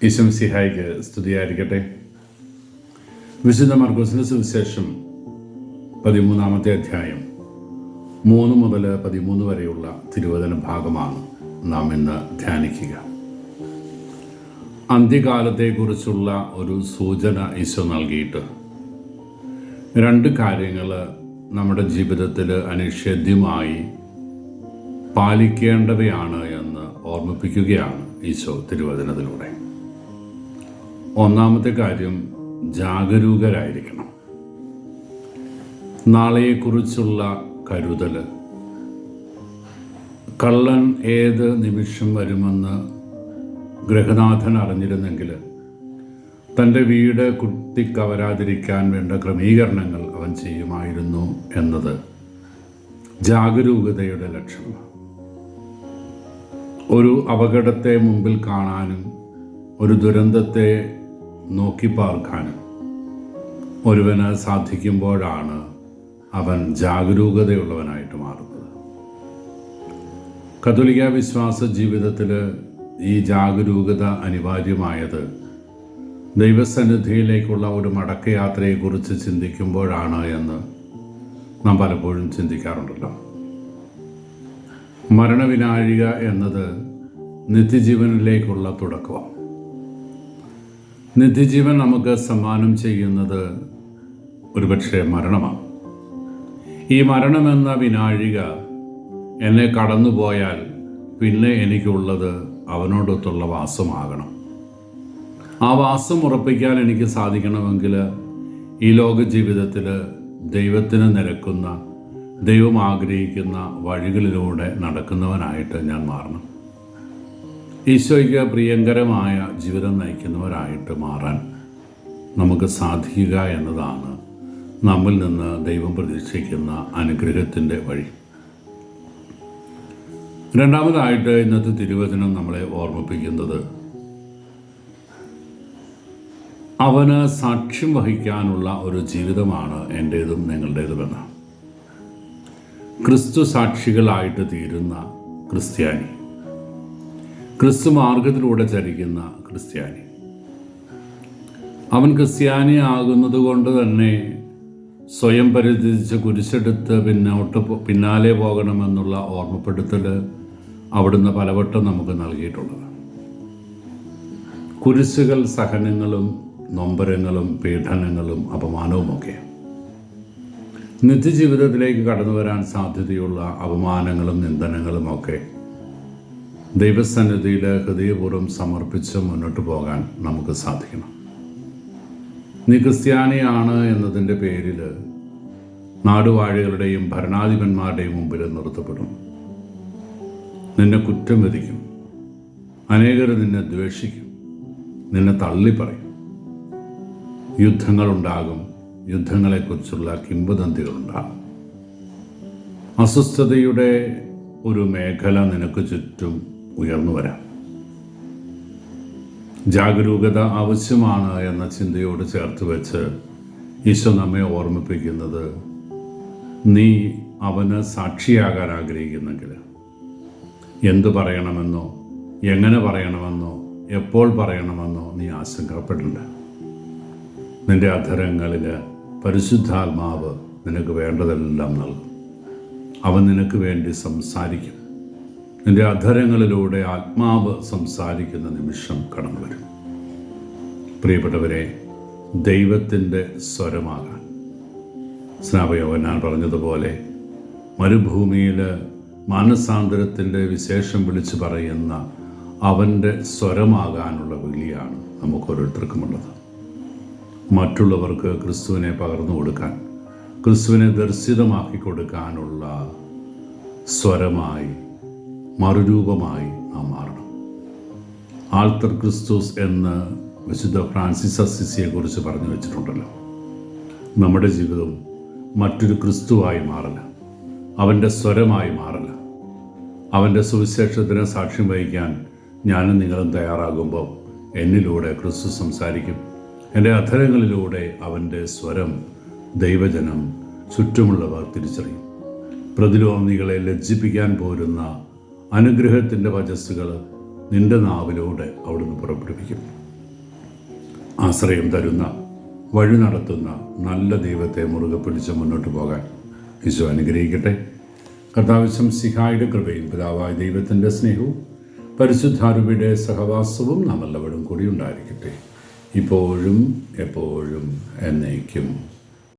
ഈശോമിശിഹായ്ക്ക് സ്തുതിയായിരിക്കട്ടെ. വിശുദ്ധ മർക്കോസിന്റെ സുവിശേഷം 13-ാമത്തെ അധ്യായം 3 മുതൽ 13 വരെയുള്ള തിരുവചന ഭാഗമാണ് നാം ഇന്ന് ധ്യാനിക്കുക. അന്ത്യകാലത്തെക്കുറിച്ചുള്ള ഒരു സൂചന ഈശോ നൽകിയിട്ട് 2 കാര്യങ്ങൾ നമ്മുടെ ജീവിതത്തിൽ അനിഷേധ്യമായി പാലിക്കേണ്ടവയാണ് എന്ന് ഓർമ്മിപ്പിക്കുകയാണ് ഈശോ തിരുവചനത്തിലൂടെ. ഒന്നാമത്തെ കാര്യം, ജാഗരൂകരായിരിക്കണം. നാളെയെക്കുറിച്ചുള്ള കരുതൽ. കള്ളൻ ഏത് നിമിഷം വരുമെന്ന് ഗൃഹനാഥൻ അറിഞ്ഞിരുന്നെങ്കിൽ തൻ്റെ വീട് കുത്തിക്കവരാതിരിക്കാൻ വേണ്ട ക്രമീകരണങ്ങൾ അവൻ ചെയ്യുമായിരുന്നു എന്നത് ജാഗരൂകതയുടെ ലക്ഷണമാണ്. ഒരു അപകടത്തെ മുമ്പിൽ കാണാനും ഒരു ദുരന്തത്തെ നോക്കി പാർക്കാനും ഒരുവന് സാധിക്കുമ്പോഴാണ് അവൻ ജാഗരൂകതയുള്ളവനായിട്ട് മാറുന്നത്. കത്തോലിക്ക വിശ്വാസ ജീവിതത്തിൽ ഈ ജാഗരൂകത അനിവാര്യമായത് ദൈവസന്നിധിയിലേക്കുള്ള ഒരു മടക്കയാത്രയെക്കുറിച്ച് ചിന്തിക്കുമ്പോഴാണ് എന്ന് നാം പലപ്പോഴും ചിന്തിക്കാറുണ്ടല്ലോ. മരണവിനാഴിക എന്നത് നിത്യജീവനിലേക്കുള്ള തുടക്കമാണ്. നിത്യജീവൻ നമുക്ക് സമ്മാനം ചെയ്യുന്നത് ഒരുപക്ഷെ മരണമാണ്. ഈ മരണമെന്ന വിനാഴിക എന്നെ കടന്നുപോയാൽ പിന്നെ എനിക്കുള്ളത് അവനോടൊത്തുള്ള വാസമാകണം. ആ വാസം ഉറപ്പിക്കാൻ എനിക്ക് സാധിക്കണമെങ്കിൽ ഈ ലോക ജീവിതത്തിൽ ദൈവത്തിന് നിരക്കുന്ന, ദൈവം ആഗ്രഹിക്കുന്ന വഴികളിലൂടെ നടക്കുന്നവനായിട്ട് ഞാൻ മാറണം. ഈശോയ്ക്ക് പ്രിയങ്കരമായ ജീവിതം നയിക്കുന്നവരായിട്ട് മാറാൻ നമുക്ക് സാധിക്കുക എന്നതാണ് നമ്മിൽ നിന്ന് ദൈവം പ്രതീക്ഷിക്കുന്ന അനുഗ്രഹത്തിൻ്റെ വഴി. രണ്ടാമതായിട്ട് ഇന്നത്തെ തിരുവചനം നമ്മളെ ഓർമ്മിപ്പിക്കുന്നത് അവന് സാക്ഷ്യം വഹിക്കാനുള്ള ഒരു ജീവിതമാണ് എൻ്റേതും നിങ്ങളുടേതുമെന്ന്. ക്രിസ്തു സാക്ഷികളായിട്ട് തീരുന്ന ക്രിസ്ത്യാനി, ക്രിസ്തു മാർഗത്തിലൂടെ ചരിക്കുന്ന ക്രിസ്ത്യാനി, അവൻ ക്രിസ്ത്യാനി ആകുന്നത് കൊണ്ട് തന്നെ സ്വയം പരിത്യജിച്ച് കുരിശെടുത്ത് പിന്നാലെ പോകണമെന്നുള്ള ഓർമ്മപ്പെടുത്തൽ അവിടുന്ന് പലവട്ടം നമുക്ക് നൽകിയിട്ടുള്ളത്. കുരിശുകൾ സഹനങ്ങളും നൊമ്പരങ്ങളും പീഡനങ്ങളും അപമാനവുമൊക്കെ. നിത്യജീവിതത്തിലേക്ക് കടന്നു വരാൻ സാധ്യതയുള്ള അപമാനങ്ങളും നിന്ദനങ്ങളുമൊക്കെ ദൈവസന്നിധിയിൽ ഹൃദയപൂർവ്വം സമർപ്പിച്ച് മുന്നോട്ട് പോകാൻ നമുക്ക് സാധിക്കണം. നീ ക്രിസ്ത്യാനിയാണ് എന്നതിൻ്റെ പേരിൽ നാടുവാഴികളുടെയും ഭരണാധിപന്മാരുടെയും മുമ്പിൽ നിർത്തപ്പെടും. നിന്നെ കുറ്റം വിധിക്കും. അനേകർ നിന്നെ ദ്വേഷിക്കും, നിന്നെ തള്ളിപ്പറയും. യുദ്ധങ്ങളുണ്ടാകും, യുദ്ധങ്ങളെക്കുറിച്ചുള്ള കിംവദന്തികളുണ്ടാകും. അസ്വസ്ഥതയുടെ ഒരു മേഖല നിനക്ക് ചുറ്റും ഉയർന്നു വരാം. ജാഗരൂകത ആവശ്യമാണ് എന്ന ചിന്തയോട് ചേർത്ത് വെച്ച് ഈശോ നമ്മെ ഓർമ്മിപ്പിക്കുന്നത്, നീ അവന് സാക്ഷിയാകാൻ ആഗ്രഹിക്കുന്നെങ്കിൽ എന്തു പറയണമെന്നോ എങ്ങനെ പറയണമെന്നോ എപ്പോൾ പറയണമെന്നോ നീ ആശങ്കപ്പെടേണ്ട. നിന്റെ അധരങ്ങളിൽ പരിശുദ്ധാത്മാവ് നിനക്ക് വേണ്ടതെല്ലാം നൽകും. അവൻ നിനക്ക് വേണ്ടി സംസാരിക്കും. നിന്റെ അധരങ്ങളിലൂടെ ആത്മാവ് സംസാരിക്കുന്ന നിമിഷം കടന്നു വരും. പ്രിയപ്പെട്ടവരെ, ദൈവത്തിൻ്റെ സ്വരമാകാൻ സ്നാപയോഹന്നാൻ പറഞ്ഞതുപോലെ മരുഭൂമിയിൽ മാനസാന്തരത്തിൻ്റെ വിശേഷം വിളിച്ചു പറയുന്ന അവൻ്റെ സ്വരമാകാനുള്ള വിളിയാണ് നമുക്കോരോരുത്തർക്കുമുള്ളത്. മറ്റുള്ളവർക്ക് ക്രിസ്തുവിനെ പകർന്നു കൊടുക്കാൻ, ക്രിസ്തുവിനെ ദർശിതമാക്കി കൊടുക്കാനുള്ള സ്വരമായി, മറുരൂപമായി നാം മാറണം. ആൾത്തർ ക്രിസ്തുസ് എന്ന് വിശുദ്ധ ഫ്രാൻസിസ് അസിസിയെക്കുറിച്ച് പറഞ്ഞു വെച്ചിട്ടുണ്ടല്ലോ. നമ്മുടെ ജീവിതം മറ്റൊരു ക്രിസ്തുവായി മാറല, അവൻ്റെ സ്വരമായി മാറല. അവൻ്റെ സുവിശേഷത്തിന് സാക്ഷ്യം വഹിക്കാൻ ഞാനും നിങ്ങളും തയ്യാറാകുമ്പോൾ എന്നിലൂടെ ക്രിസ്തു സംസാരിക്കും. എൻ്റെ അധരങ്ങളിലൂടെ അവൻ്റെ സ്വരം ദൈവജനം ചുറ്റുമുള്ളവർ തിരിച്ചറിയും. പ്രതിലോമികളെ ലജ്ജിപ്പിക്കാൻ പോരുന്ന അനുഗ്രഹത്തിൻ്റെ വചസ്സുകൾ നിന്റെ നാവിലൂടെ അവിടുന്ന് പുറപ്പെടുവിക്കും. ആശ്രയം തരുന്ന, വഴി നടത്തുന്ന നല്ല ദൈവത്തെ മുറുകെ പിടിച്ച് മുന്നോട്ട് പോകാൻ ഈശോ അനുഗ്രഹിക്കട്ടെ. കർത്താവ് ശംസിഹായുടെ കൃപയും പിതാവായ ദൈവത്തിൻ്റെ സ്നേഹവും പരിശുദ്ധാരൂപിയുടെ സഹവാസവും നാം എല്ലാവരും കൂടി ഉണ്ടായിരിക്കട്ടെ, ഇപ്പോഴും എപ്പോഴും എന്നേക്കും.